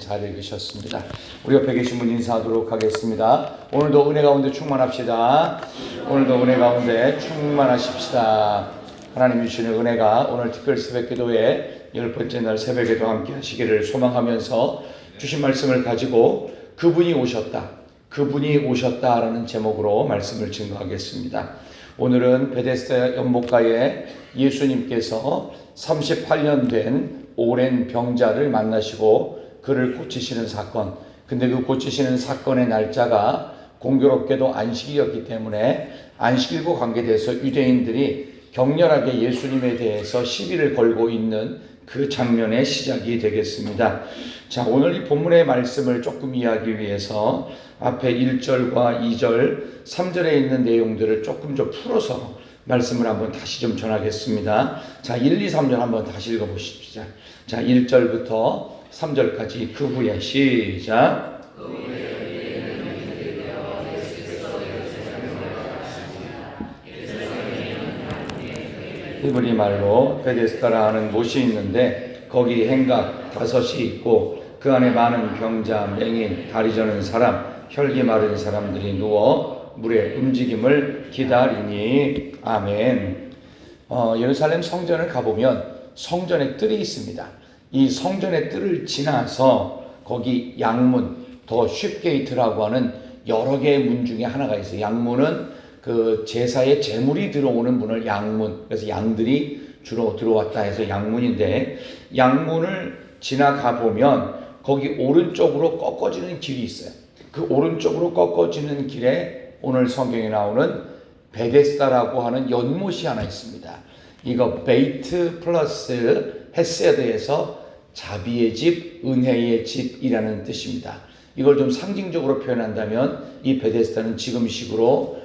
잘 읽으셨습니다. 우리 옆에 계신 분 인사하도록 하겠습니다. 오늘도 은혜 가운데 충만합시다. 오늘도 은혜 가운데 충만하십시다. 하나님이 주시는 은혜가 오늘 특별 새벽 기도회 10번째 날 새벽에도 함께 하시기를 소망하면서 주신 말씀을 가지고 그분이 오셨다라는 제목으로 말씀을 증거하겠습니다. 오늘은 베데스다 연못가에 예수님께서 38년 된 오랜 병자를 만나시고 그를 고치시는 사건, 근데 그 고치시는 사건의 날짜가 공교롭게도 안식일이었기 때문에 안식일과 관계돼서 유대인들이 격렬하게 예수님에 대해서 시비를 걸고 있는 그 장면의 시작이 되겠습니다. 자, 오늘 이 본문의 말씀을 조금 이해하기 위해서 앞에 1절과 2절, 3절에 있는 내용들을 조금 좀 풀어서 말씀을 한번 다시 좀 전하겠습니다. 자, 1, 2, 3절 한번 다시 읽어보십시오. 자, 1절부터 3절까지 그 후에 시작. 히브리 말로 베데스다라 하는 못이 있는데 거기 행각 5이 있고 그 안에 많은 병자, 맹인, 다리 저는 사람, 혈기 마른 사람들이 누워 물의 움직임을 기다리니. 아멘. 예루살렘 성전을 가보면 성전의 뜰이 있습니다. 이 성전의 뜰을 지나서 거기 양문, 더 쉽게이트라고 하는 여러 개의 문 중에 하나가 있어요. 양문은 그 제사에 제물이 들어오는 문을 양문, 그래서 양들이 주로 들어왔다 해서 양문인데, 양문을 지나가 보면 거기 오른쪽으로 꺾어지는 길이 있어요. 그 오른쪽으로 꺾어지는 길에 오늘 성경에 나오는 베데스다라고 하는 연못이 하나 있습니다. 이거 베이트 플러스 헤세드에서 자비의 집, 은혜의 집이라는 뜻입니다. 이걸 좀 상징적으로 표현한다면 이 베데스다는 지금식으로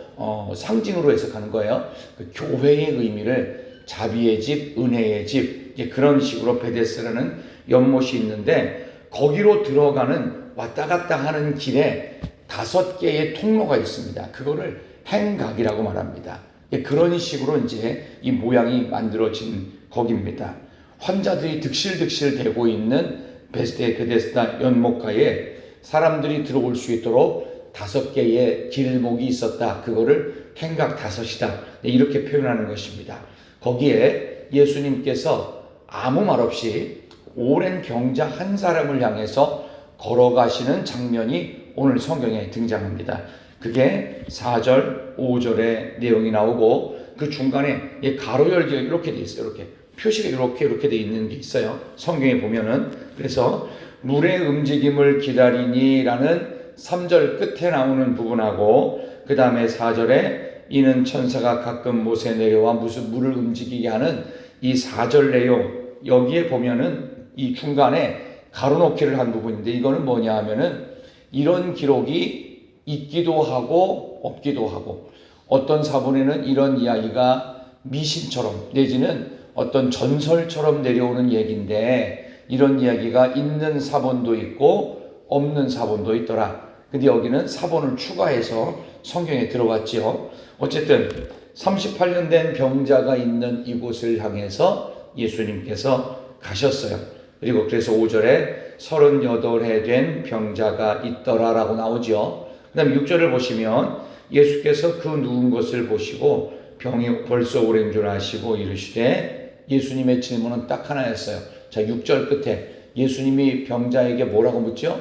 상징으로 해석하는 거예요. 그 교회의 의미를 자비의 집, 은혜의 집, 이제 그런 식으로 베데스다라는 연못이 있는데 거기로 들어가는 왔다 갔다 하는 길에 5개의 통로가 있습니다. 그거를 행각이라고 말합니다. 그런 식으로 이제 이 모양이 만들어진 거기입니다. 환자들이 득실득실 되고 있는 베데스다 연못가에 사람들이 들어올 수 있도록 5개의 길목이 있었다. 그거를 행각 5이다. 이렇게 표현하는 것입니다. 거기에 예수님께서 아무 말 없이 오랜 병자 한 사람을 향해서 걸어가시는 장면이 오늘 성경에 등장합니다. 그게 4절, 5절의 내용이 나오고 그 중간에 가로 열기가 이렇게 돼 있어요. 이렇게 표시가 이렇게 돼 있는 게 있어요. 성경에 보면은. 그래서 물의 움직임을 기다리니라는 3절 끝에 나오는 부분하고 그 다음에 4절에 이는 천사가 가끔 못에 내려와 무슨 물을 움직이게 하는 이 4절 내용, 여기에 보면은 이 중간에 가로놓기를 한 부분인데 이거는 뭐냐 하면은 이런 기록이 있기도 하고 없기도 하고, 어떤 사본에는 이런 이야기가 미신처럼 내지는 어떤 전설처럼 내려오는 얘기인데 이런 이야기가 있는 사본도 있고 없는 사본도 있더라. 근데 여기는 사본을 추가해서 성경에 들어왔지요. 어쨌든 38년 된 병자가 있는 이곳을 향해서 예수님께서 가셨어요. 그리고 그래서 5절에 38해 된 병자가 있더라라고 나오죠. 그 다음에 6절을 보시면 예수께서 그 누운 것을 보시고 병이 벌써 오랜 줄 아시고 이르시되, 예수님의 질문은 딱 하나였어요. 자, 6절 끝에 예수님이 병자에게 뭐라고 묻죠?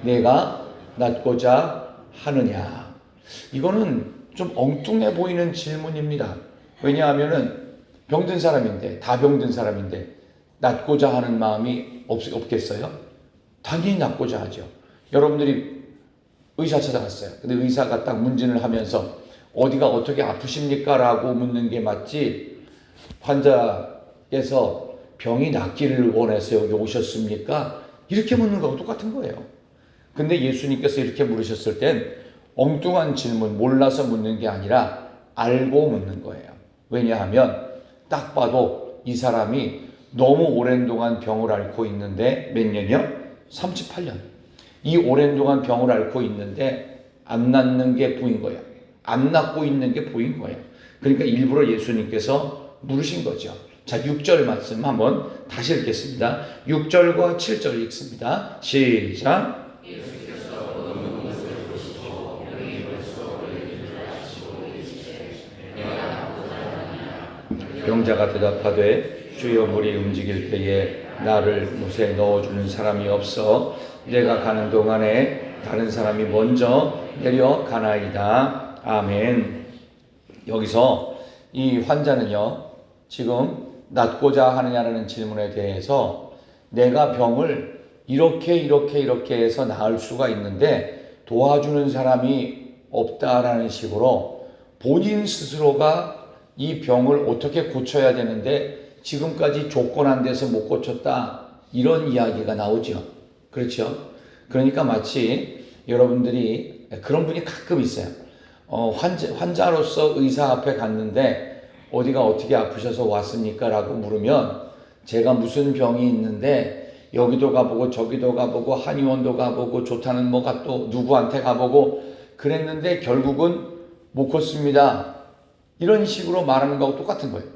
내가 낫고자 하느냐. 이거는 좀 엉뚱해 보이는 질문입니다. 왜냐하면은 병든 사람인데, 다 병든 사람인데 낫고자 하는 마음이 없겠어요? 당연히 낫고자 하죠. 여러분들이 의사 찾아갔어요. 근데 의사가 딱 문진을 하면서 어디가 어떻게 아프십니까? 라고 묻는 게 맞지, 환자께서 병이 낫기를 원해서 여기 오셨습니까? 이렇게 묻는 거하고 똑같은 거예요. 근데 예수님께서 이렇게 물으셨을 땐 엉뚱한 질문, 몰라서 묻는 게 아니라 알고 묻는 거예요. 왜냐하면 딱 봐도 이 사람이 너무 오랜 동안 병을 앓고 있는데, 몇 년이요? 38년. 이 오랜 동안 병을 앓고 있는데 안 낫는 게 보인 거예요. 안 낫고 있는 게 보인 거예요. 그러니까 일부러 예수님께서 물으신 거죠. 자, 6절 말씀 한번 다시 읽겠습니다. 6절과 7절 읽습니다. 시작. 병자가 대답하되 주여 물이 움직일 때에 나를 못에 넣어주는 사람이 없어 내가 가는 동안에 다른 사람이 먼저 내려가나이다. 아멘. 여기서 이 환자는요, 지금 낫고자 하느냐라는 질문에 대해서 내가 병을 이렇게 해서 나을 수가 있는데 도와주는 사람이 없다라는 식으로 본인 스스로가 이 병을 어떻게 고쳐야 되는데 지금까지 조건 안 돼서 못 고쳤다, 이런 이야기가 나오죠. 그렇죠? 그러니까 마치 여러분들이 그런 분이 가끔 있어요. 환자로서 의사 앞에 갔는데 어디가 어떻게 아프셔서 왔습니까? 라고 물으면 제가 무슨 병이 있는데 여기도 가보고 저기도 가보고 한의원도 가보고 좋다는 뭐가 또 누구한테 가보고 그랬는데 결국은 못 컸습니다. 이런 식으로 말하는 거하고 똑같은 거예요.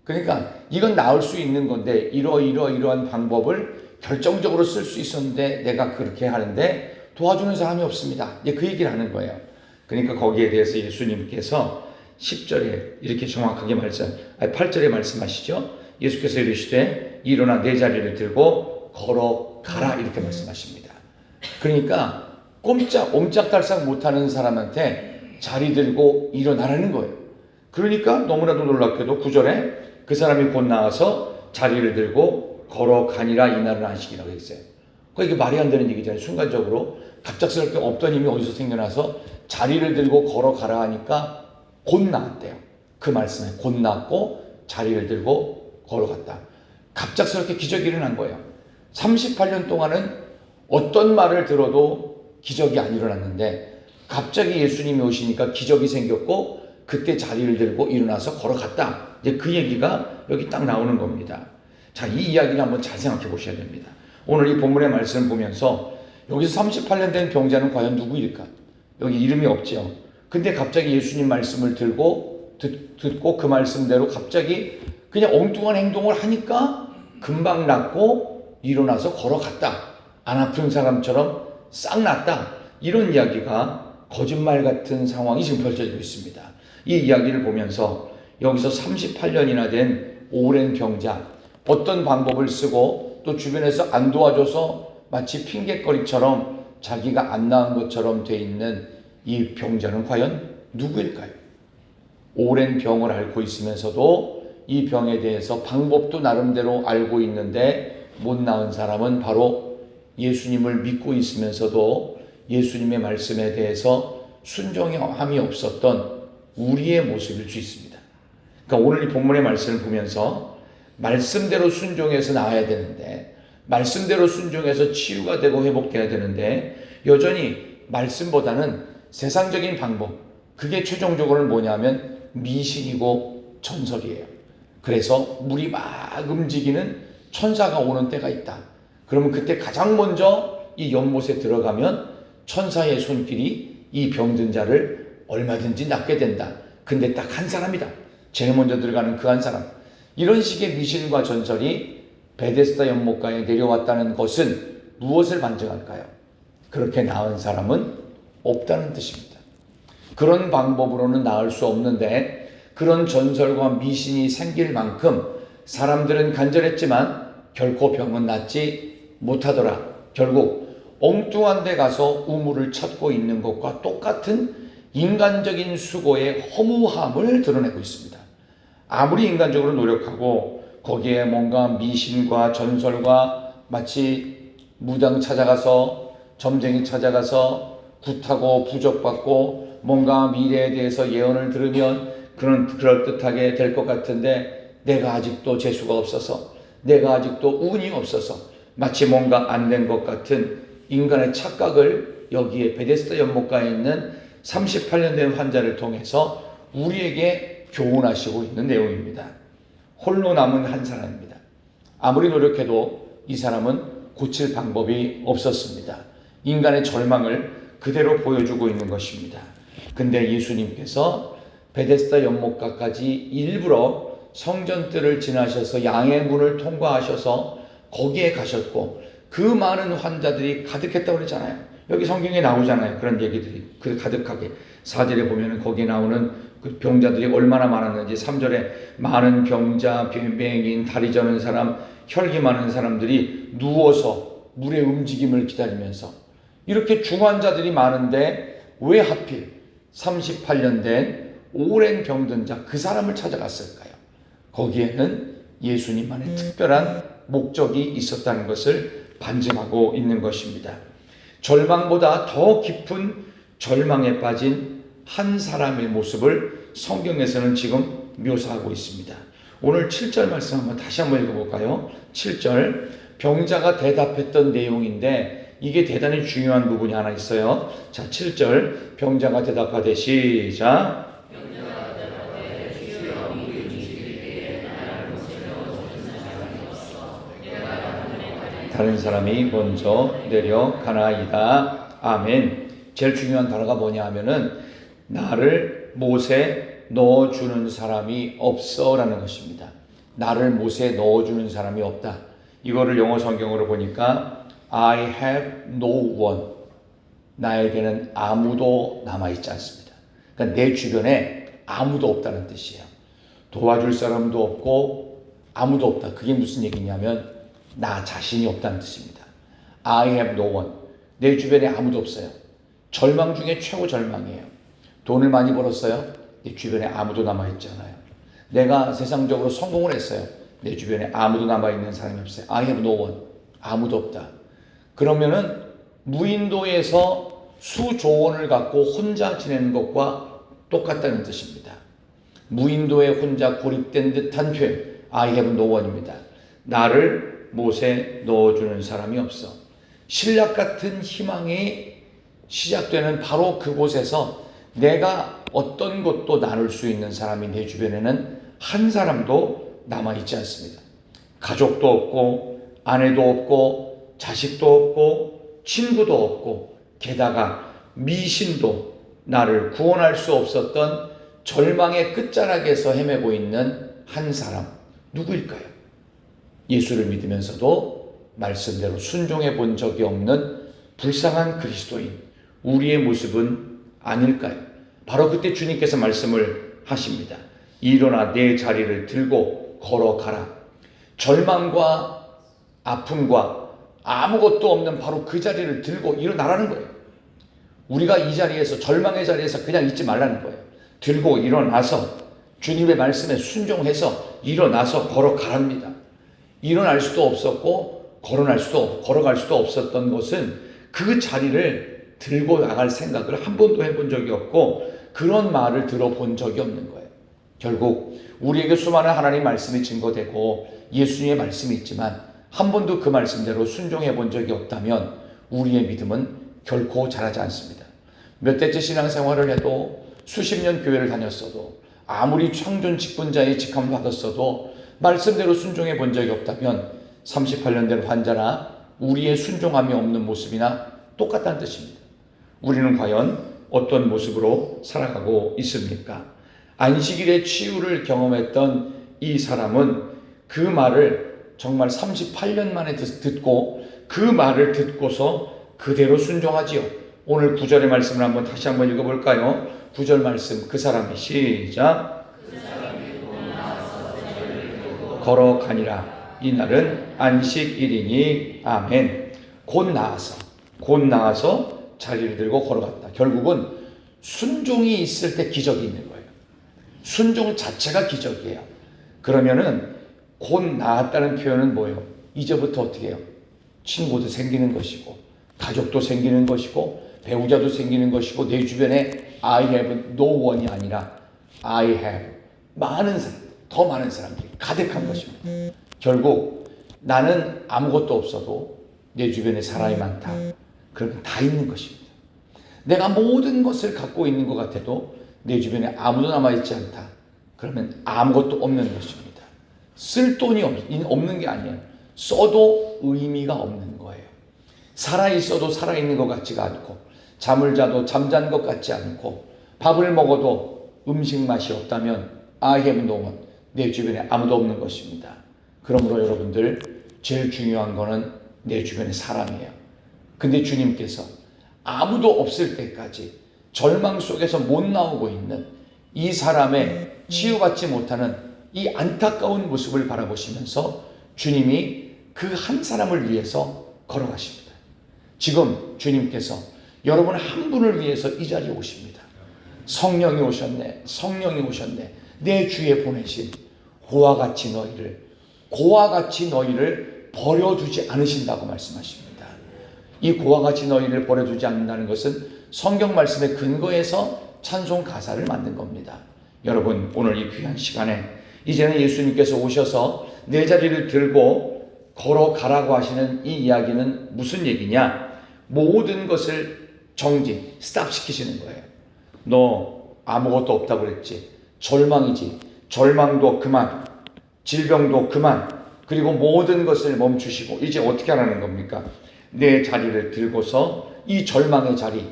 그러니까 이건 나을 수 있는 건데 이러한 방법을 결정적으로 쓸 수 있었는데 내가 그렇게 하는데 도와주는 사람이 없습니다. 이제 그 얘기를 하는 거예요. 그러니까 거기에 대해서 예수님께서 10절에 이렇게 정확하게 8절에 말씀하시죠. 예수께서 이르시되 일어나 내 자리를 들고 걸어가라, 이렇게 말씀하십니다. 그러니까 옴짝달싹 못하는 사람한테 자리 들고 일어나라는 거예요. 그러니까 너무나도 놀랍게도 9절에 그 사람이 곧 나와서 자리를 들고 걸어가니라, 이날은 안식이라고 했어요. 이게 말이 안 되는 얘기잖아요. 순간적으로 갑작스럽게 없던 힘이 어디서 생겨나서 자리를 들고 걸어가라 하니까 곧 나았대요. 그 말씀에 곧 나았고 자리를 들고 걸어갔다. 갑작스럽게 기적이 일어난 거예요. 38년 동안은 어떤 말을 들어도 기적이 안 일어났는데 갑자기 예수님이 오시니까 기적이 생겼고 그때 자리를 들고 일어나서 걸어갔다. 이제 그 얘기가 여기 딱 나오는 겁니다. 자, 이 이야기를 한번 잘 생각해 보셔야 됩니다. 오늘 이 본문의 말씀을 보면서 여기서 38년 된 병자는 과연 누구일까? 여기 이름이 없죠. 근데 갑자기 예수님 말씀을 듣고 그 말씀대로 갑자기 그냥 엉뚱한 행동을 하니까 금방 낫고 일어나서 걸어갔다. 안 아픈 사람처럼 싹 낫다. 이런 이야기가 거짓말 같은 상황이 지금 펼쳐지고 있습니다. 이 이야기를 보면서 여기서 38년이나 된 오랜 병자, 어떤 방법을 쓰고 또 주변에서 안 도와줘서 마치 핑계거리처럼 자기가 안 나은 것처럼 돼 있는 이 병자는 과연 누구일까요? 오랜 병을 앓고 있으면서도 이 병에 대해서 방법도 나름대로 알고 있는데 못 나은 사람은 바로 예수님을 믿고 있으면서도 예수님의 말씀에 대해서 순종함이 없었던 우리의 모습일 수 있습니다. 그러니까 오늘 이 본문의 말씀을 보면서 말씀대로 순종해서 나아야 되는데, 말씀대로 순종해서 치유가 되고 회복돼야 되는데 여전히 말씀보다는 세상적인 방법, 그게 최종적으로는 뭐냐면 미신이고 전설이에요. 그래서 물이 막 움직이는 천사가 오는 때가 있다. 그러면 그때 가장 먼저 이 연못에 들어가면 천사의 손길이 이 병든 자를 얼마든지 낫게 된다. 근데 딱 한 사람이다. 제일 먼저 들어가는 그 한 사람. 이런 식의 미신과 전설이 베데스다 연못가에 내려왔다는 것은 무엇을 반증할까요? 그렇게 나은 사람은 없다는 뜻입니다. 그런 방법으로는 나을 수 없는데 그런 전설과 미신이 생길 만큼 사람들은 간절했지만 결코 병은 낫지 못하더라. 결국 엉뚱한 데 가서 우물을 찾고 있는 것과 똑같은 인간적인 수고의 허무함을 드러내고 있습니다. 아무리 인간적으로 노력하고 거기에 뭔가 미신과 전설과 마치 무당 찾아가서 점쟁이 찾아가서 굿하고 부적받고 뭔가 미래에 대해서 예언을 들으면 그럴듯하게 될 것 같은데 내가 아직도 재수가 없어서, 내가 아직도 운이 없어서 마치 뭔가 안 된 것 같은 인간의 착각을 여기에 베데스다 연못가에 있는 38년 된 환자를 통해서 우리에게 교훈하시고 있는 내용입니다. 홀로 남은 한 사람입니다. 아무리 노력해도 이 사람은 고칠 방법이 없었습니다. 인간의 절망을 그대로 보여주고 있는 것입니다. 근데 예수님께서 베데스다 연못가까지 일부러 성전뜰을 지나셔서 양의 문을 통과하셔서 거기에 가셨고 그 많은 환자들이 가득했다고 그랬잖아요. 여기 성경에 나오잖아요. 그런 얘기들이 그 가득하게 4절에 보면은 거기에 나오는 그 병자들이 얼마나 많았는지 3절에 많은 병자, 맹인, 다리 저는 사람, 혈기 많은 사람들이 누워서 물의 움직임을 기다리면서 이렇게 중환자들이 많은데 왜 하필 38년 된 오랜 병든 자 그 사람을 찾아갔을까요? 거기에는 예수님만의 특별한 목적이 있었다는 것을 반증하고 있는 것입니다. 절망보다 더 깊은 절망에 빠진 한 사람의 모습을 성경에서는 지금 묘사하고 있습니다. 오늘 7절 말씀 한번 다시 한번 읽어볼까요? 7절 병자가 대답했던 내용인데 이게 대단히 중요한 부분이 하나 있어요. 자, 7절 병자가 대답하되 시작. 다른 사람이 먼저 내려가나이다. 아멘. 제일 중요한 단어가 뭐냐 하면은 나를 못에 넣어주는 사람이 없어 라는 것입니다. 나를 못에 넣어주는 사람이 없다. 이거를 영어 성경으로 보니까 I have no one. 나에게는 아무도 남아있지 않습니다. 그러니까 내 주변에 아무도 없다는 뜻이에요. 도와줄 사람도 없고 아무도 없다. 그게 무슨 얘기냐면 나 자신이 없다는 뜻입니다. I have no one. 내 주변에 아무도 없어요. 절망 중에 최고 절망이에요. 돈을 많이 벌었어요. 내 주변에 아무도 남아있지 않아요. 내가 세상적으로 성공을 했어요. 내 주변에 아무도 남아있는 사람이 없어요. I have no one. 아무도 없다. 그러면은 무인도에서 수조원을 갖고 혼자 지내는 것과 똑같다는 뜻입니다. 무인도에 혼자 고립된 듯한 표현. I have no one입니다. 나를 못에 넣어주는 사람이 없어. 신약 같은 희망이 시작되는 바로 그곳에서 내가 어떤 것도 나눌 수 있는 사람이 내 주변에는 한 사람도 남아있지 않습니다. 가족도 없고 아내도 없고 자식도 없고 친구도 없고 게다가 미신도 나를 구원할 수 없었던 절망의 끝자락에서 헤매고 있는 한 사람 누구일까요? 예수를 믿으면서도 말씀대로 순종해 본 적이 없는 불쌍한 그리스도인 우리의 모습은 아닐까요? 바로 그때 주님께서 말씀을 하십니다. 일어나 내 자리를 들고 걸어가라. 절망과 아픔과 아무것도 없는 바로 그 자리를 들고 일어나라는 거예요. 우리가 이 자리에서 절망의 자리에서 그냥 있지 말라는 거예요. 들고 일어나서 주님의 말씀에 순종해서 일어나서 걸어가랍니다. 일어날 수도 없었고 걸어갈 수도 없었던 것은 그 자리를 들고 나갈 생각을 한 번도 해본 적이 없고 그런 말을 들어본 적이 없는 거예요. 결국 우리에게 수많은 하나님 말씀이 증거되고 예수님의 말씀이 있지만 한 번도 그 말씀대로 순종해 본 적이 없다면 우리의 믿음은 결코 자라지 않습니다. 몇 대째 신앙생활을 해도 수십 년 교회를 다녔어도 아무리 창존 직분자의 직함을 받았어도 말씀대로 순종해 본 적이 없다면 38년 된 환자나 우리의 순종함이 없는 모습이나 똑같다는 뜻입니다. 우리는 과연 어떤 모습으로 살아가고 있습니까? 안식일의 치유를 경험했던 이 사람은 그 말을 정말 38년 만에 듣고 그 말을 듣고서 그대로 순종하지요. 오늘 9절의 말씀을 다시 한번 읽어볼까요? 9절 말씀 그 사람이 시작. 걸어가니라. 이날은 안식일이니 아멘. 곧 나아서 자리를 들고 걸어갔다. 결국은 순종이 있을 때 기적이 있는 거예요. 순종 자체가 기적이에요. 그러면은 곧 나았다는 표현은 뭐예요? 이제부터 어떻게 해요? 친구도 생기는 것이고 가족도 생기는 것이고 배우자도 생기는 것이고 내 주변에 I have no one이 아니라 I have 많은 사람, 더 많은 사람들이 가득한 것입니다. 결국 나는 아무것도 없어도 내 주변에 사람이 많다. 그러면 다 있는 것입니다. 내가 모든 것을 갖고 있는 것 같아도 내 주변에 아무도 남아있지 않다. 그러면 아무것도 없는 것입니다. 쓸 돈이 없는 게 아니에요. 써도 의미가 없는 거예요. 살아있어도 살아있는 것 같지가 않고 잠을 자도 잠잔 것 같지 않고 밥을 먹어도 음식 맛이 없다면 I have no one. 내 주변에 아무도 없는 것입니다. 그러므로 여러분들, 제일 중요한 거는 내 주변에 사람이에요. 근데 주님께서 아무도 없을 때까지 절망 속에서 못 나오고 있는 이 사람의 치유받지 못하는 이 안타까운 모습을 바라보시면서 주님이 그 한 사람을 위해서 걸어가십니다. 지금 주님께서 여러분 한 분을 위해서 이 자리에 오십니다. 성령이 오셨네, 성령이 오셨네. 내 주에 보내신 고와 같이 너희를 버려두지 않으신다고 말씀하십니다. 이 고와 같이 너희를 버려두지 않는다는 것은 성경 말씀의 근거에서 찬송 가사를 만든 겁니다. 여러분, 오늘 이 귀한 시간에 이제는 예수님께서 오셔서 내 자리를 들고 걸어가라고 하시는 이 이야기는 무슨 얘기냐? 모든 것을 정지, 스탑 시키시는 거예요. 너 아무것도 없다고 그랬지? 절망이지. 절망도 그만, 질병도 그만, 그리고 모든 것을 멈추시고 이제 어떻게 하라는 겁니까? 내 자리를 들고서 이 절망의 자리,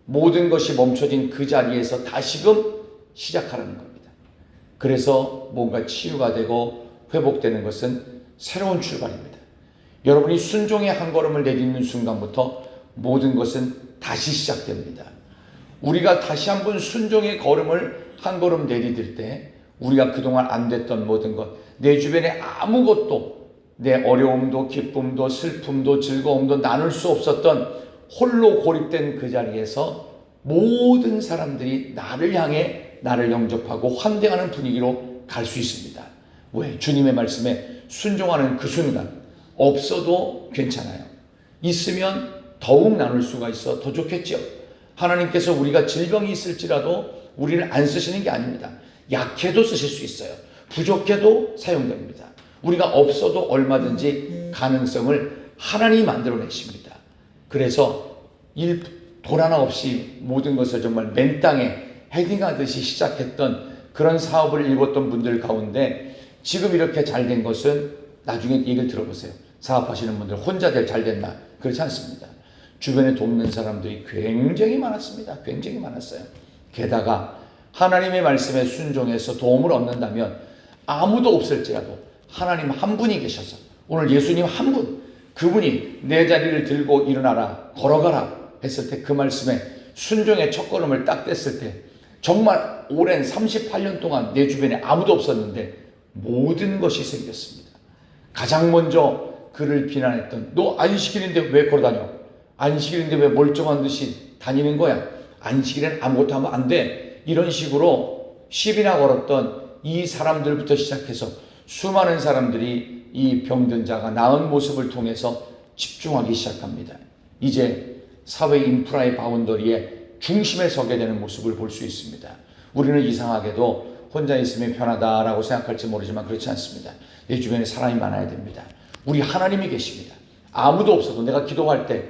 모든 것이 멈춰진 그 자리에서 다시금 시작하라는 겁니다. 그래서 뭔가 치유가 되고 회복되는 것은 새로운 출발입니다. 여러분이 순종의 한 걸음을 내딛는 순간부터 모든 것은 다시 시작됩니다. 우리가 다시 한번 순종의 걸음을 한 걸음 내디딜 때 우리가 그동안 안 됐던 모든 것, 내 주변에 아무것도, 내 어려움도 기쁨도 슬픔도 즐거움도 나눌 수 없었던 홀로 고립된 그 자리에서 모든 사람들이 나를 향해 나를 영접하고 환대하는 분위기로 갈 수 있습니다. 왜? 주님의 말씀에 순종하는 그 순간 없어도 괜찮아요. 있으면 더욱 나눌 수가 있어 더 좋겠죠. 하나님께서 우리가 질병이 있을지라도 우리를 안 쓰시는 게 아닙니다. 약해도 쓰실 수 있어요. 부족해도 사용됩니다. 우리가 없어도 얼마든지 가능성을 하나님이 만들어내십니다. 그래서 돈 하나 없이 모든 것을 정말 맨 땅에 헤딩하듯이 시작했던 그런 사업을 일궜던 분들 가운데 지금 이렇게 잘 된 것은 나중에 얘기를 들어보세요. 사업하시는 분들 혼자 잘 됐나? 그렇지 않습니다. 주변에 돕는 사람들이 굉장히 많았습니다. 굉장히 많았어요. 게다가 하나님의 말씀에 순종해서 도움을 얻는다면 아무도 없을지라도 하나님 한 분이 계셔서 오늘 예수님 한 분, 그분이 내 자리를 들고 일어나라, 걸어가라 했을 때 그 말씀에 순종의 첫걸음을 딱 뗐을 때 정말 오랜 38년 동안 내 주변에 아무도 없었는데 모든 것이 생겼습니다. 가장 먼저 그를 비난했던, 너 안식일인데 왜 걸어다녀? 안식일인데 왜 멀쩡한 듯이 다니는 거야? 안식일엔 아무것도 하면 안 돼. 이런 식으로 시비나 걸었던 이 사람들부터 시작해서 수많은 사람들이 이 병든 자가 나은 모습을 통해서 집중하기 시작합니다. 이제 사회 인프라의 바운더리에 중심에 서게 되는 모습을 볼 수 있습니다. 우리는 이상하게도 혼자 있으면 편하다라고 생각할지 모르지만 그렇지 않습니다. 내 주변에 사람이 많아야 됩니다. 우리 하나님이 계십니다. 아무도 없어도 내가 기도할 때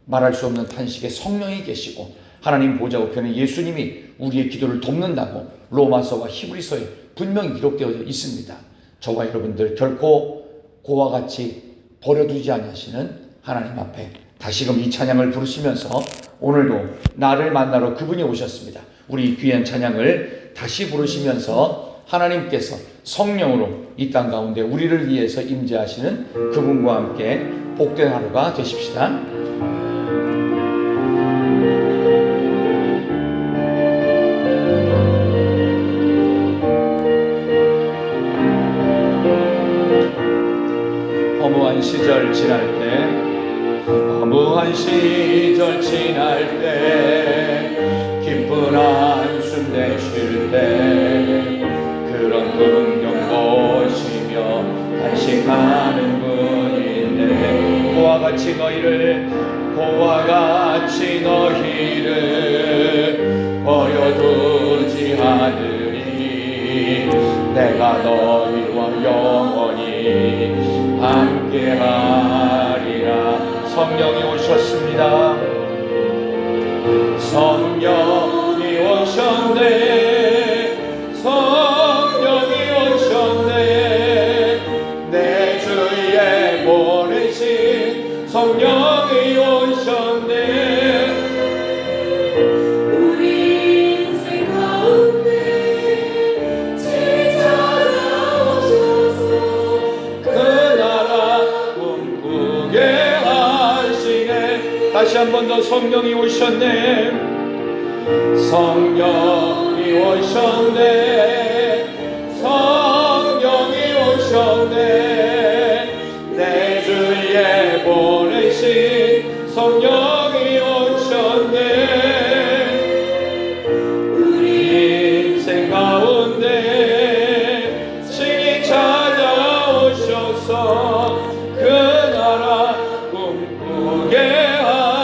말할 수 없는 탄식에 성령이 계시고 하나님 보좌 우편에 예수님이 우리의 기도를 돕는다고 로마서와 히브리서에 분명히 기록되어 있습니다. 저와 여러분들 결코 고와 같이 버려두지 아니하시는 하나님 앞에 다시금 이 찬양을 부르시면서 오늘도 나를 만나러 그분이 오셨습니다. 우리 귀한 찬양을 다시 부르시면서 하나님께서 성령으로 이 땅 가운데 우리를 위해서 임재하시는 그분과 함께 복된 하루가 되십시다. 허무한 시절 지날 때 기쁜 한숨 내쉴 때 그런 풍경 보시며 단식하는 분인데 고와 같이 너희를 버려두지 않으리 내가 너희와 영원히 함께하리라. 성령이 오셨습니다. 성령이 오셨네. 성령이 오셨네. 내 주에 보내신 성령이 오셨네. 우리 인생 가운데 지쳐져 다시 한 번 더 성령이 오셨네. 성령이 오셨네. 성령이 오셨네. 내 주에 보내신 성령이 오셨네. 우리 인생 가운데 신이 찾아오셔서 그 나라 꿈꾸게 하시네.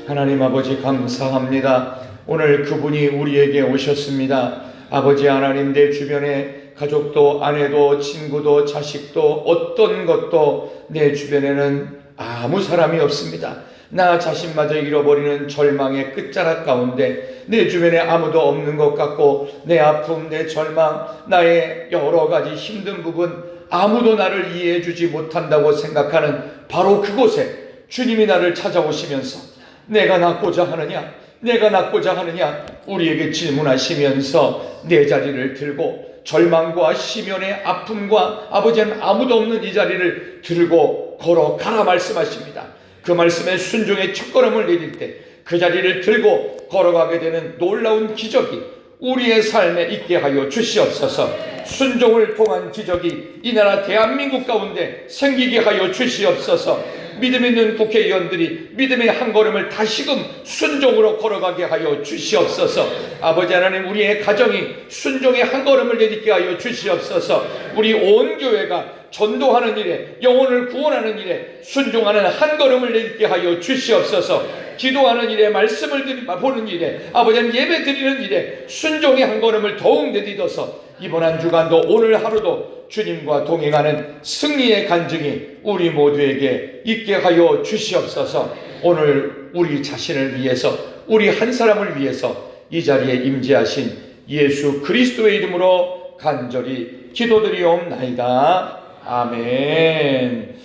하나님 아버지 감사합니다. 오늘 그분이 우리에게 오셨습니다. 아버지 하나님, 내 주변에 가족도 아내도 친구도 자식도 어떤 것도 내 주변에는 아무 사람이 없습니다. 나 자신마저 잃어버리는 절망의 끝자락 가운데 내 주변에 아무도 없는 것 같고, 내 아픔, 내 절망, 나의 여러 가지 힘든 부분, 아무도 나를 이해해 주지 못한다고 생각하는 바로 그곳에 주님이 나를 찾아오시면서 내가 낫고자 하느냐, 내가 낫고자 하느냐 우리에게 질문하시면서 내 자리를 들고 절망과 시면의 아픔과 아버지는 아무도 없는 이 자리를 들고 걸어가라 말씀하십니다. 그 말씀에 순종의 첫걸음을 내딜 때 그 자리를 들고 걸어가게 되는 놀라운 기적이 우리의 삶에 있게 하여 주시옵소서. 순종을 통한 기적이 이 나라 대한민국 가운데 생기게 하여 주시옵소서. 믿음 있는 국회의원들이 믿음의 한 걸음을 다시금 순종으로 걸어가게 하여 주시옵소서. 아버지 하나님, 우리의 가정이 순종의 한 걸음을 내딛게 하여 주시옵소서. 우리 온 교회가 전도하는 일에, 영혼을 구원하는 일에 순종하는 한 걸음을 내딛게 하여 주시옵소서. 기도하는 일에, 말씀을 보는 일에, 아버지는 예배 드리는 일에 순종의 한 걸음을 더욱 내딛어서 이번 한 주간도 오늘 하루도 주님과 동행하는 승리의 간증이 우리 모두에게 있게 하여 주시옵소서. 오늘 우리 자신을 위해서, 우리 한 사람을 위해서 이 자리에 임재하신 예수 그리스도의 이름으로 간절히 기도드리옵나이다. 아멘.